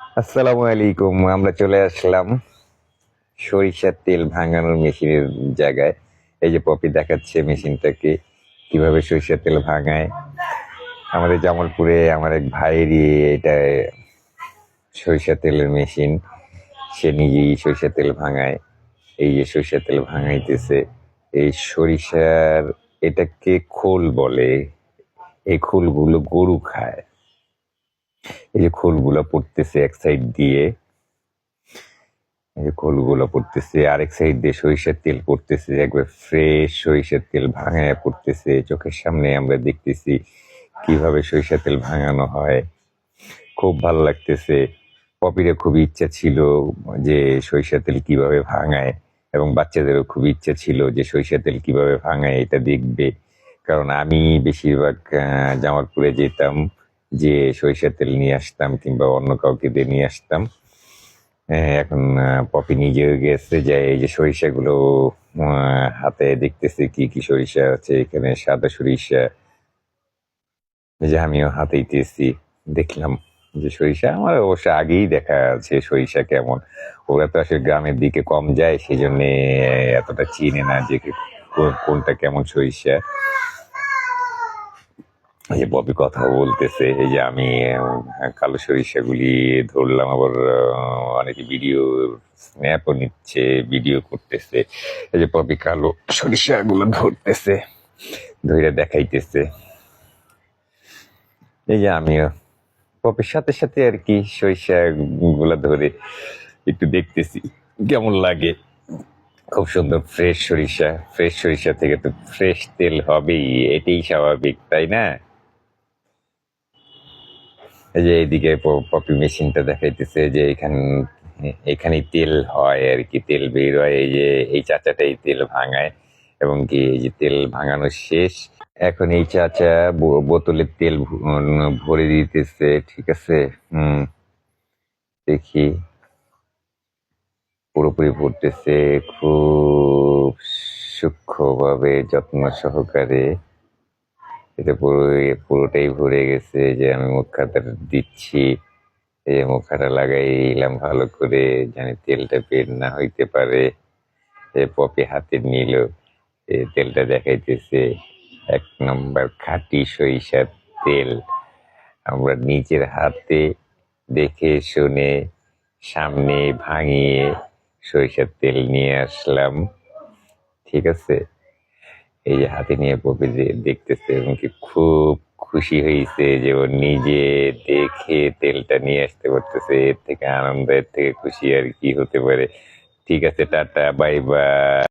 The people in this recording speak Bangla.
আসসালামু আলাইকুম। আমরা চলে আসলাম সরিষার তেল ভাঙানোর মেশিনের জায়গায়। এই যে পপি দেখাচ্ছে মেশিনটাকে কিভাবে সরিষার তেল ভাঙায়। আমাদের জামালপুরে আমার এক ভাইয়েরই এটা সরিষার তেলের মেশিন। সে নিজেই সরিষার তেল ভাঙায়। এই যে সরিষার তেল ভাঙাইতেছে। এই সরিষার এটাকে খোল বলে। এই খোলগুলো গরু খায়। এই যে খোলগুলো পড়তেছে এক সাইড দিয়ে, এই যে খোলগুলো পড়তেছে, আরেক সাইড দিয়ে সরিষার তেল পড়তেছে, একবার ফ্রেশ সরিষার তেল ভাঙায় পড়তেছে। চোখের সামনে আমরা দেখতেছি কিভাবে সরিষার তেল ভাঙানো হয়। খুব ভালো লাগতেছে। পপিরও খুব ইচ্ছা ছিল যে সরিষার তেল কিভাবে ভাঙায়, এবং বাচ্চাদেরও খুব ইচ্ছা ছিল যে সরিষার তেল কিভাবে ভাঙায় এটা দেখবে। কারণ আমি বেশিরভাগ জামালপুরে যেতাম, যে সরিষার তেল নিয়ে আসতাম কিংবা অন্য কাউকে দিয়ে নিয়ে আসতাম। এখন পপি নিজেও গেছে, যে এই যে সরিষাগুলো হাতে দেখতেছে কি কি সরিষা আছে এখানে। সাদা সরিষা, যে আমিও হাতেইতেছি, দেখলাম যে সরিষা আমার অবশ্য আগেই দেখা আছে সরিষা কেমন। ওরা তো আসলে গ্রামের দিকে কম যায়, সেই জন্য এতটা চিনে না যে কোনটা কেমন সরিষা। এই যে ববি কথা বলতেছে, এই যে আমি কালো সরিষাগুলি ধরলাম, আবার অনেকে ভিডিও স্ন্যাপও নিচ্ছে, ভিডিও করতেছে। এই যে ববি কালো সরিষাগুলো ধরতেছে, ধরে দেখাইতেছে। এই যে আমিও পপের সাথে সাথে আর কি সরিষা গুলা ধরে একটু দেখতেছি কেমন লাগে। খুব সুন্দর ফ্রেশ সরিষা, ফ্রেশ সরিষা থেকে তো ফ্রেশ তেল হবেই, এটাই স্বাভাবিক, তাই না? এই যে এইদিকে পপি মেশিনটা দেখাইতেছে যে এখানেই তেল হয় আর কি, তেল বের হয়। এই যে এই চাচাটাই তেল ভাঙায়, এবং কি এই যে তেল ভাঙানো শেষ। এখন এই চাচা বোতলে তেল ভরে দিতেছে, ঠিক আছে। দেখি পুরোপুরি ভরতেছে খুব সূক্ষ্মভাবে, যত্ন সহকারে। এটা পুরোটাই ভরে গেছে। যে আমি মুখাটা দিচ্ছি, এই যে মুখাটা লাগাইলাম ভালো করে, জানি তেলটা বের না হইতে পারে। পপি হাতে নিল, তেলটা দেখাইতেছে এক নম্বর খাঁটি সরিষার তেল। আমরা নিজের হাতে দেখে শুনে সামনে ভাঙিয়ে সরিষার তেল নিয়ে আসলাম, ঠিক আছে। এই যে হাতে নিয়ে পপি দেখতেছে, এবং কি খুব খুশি হয়েছে যে ও নিজে দেখে তেলটা নিয়ে আসতে পারতেছে। এর থেকে আনন্দ, এর থেকে খুশি আর কি হতে পারে। ঠিক আছে, টাটা, বাই বাই।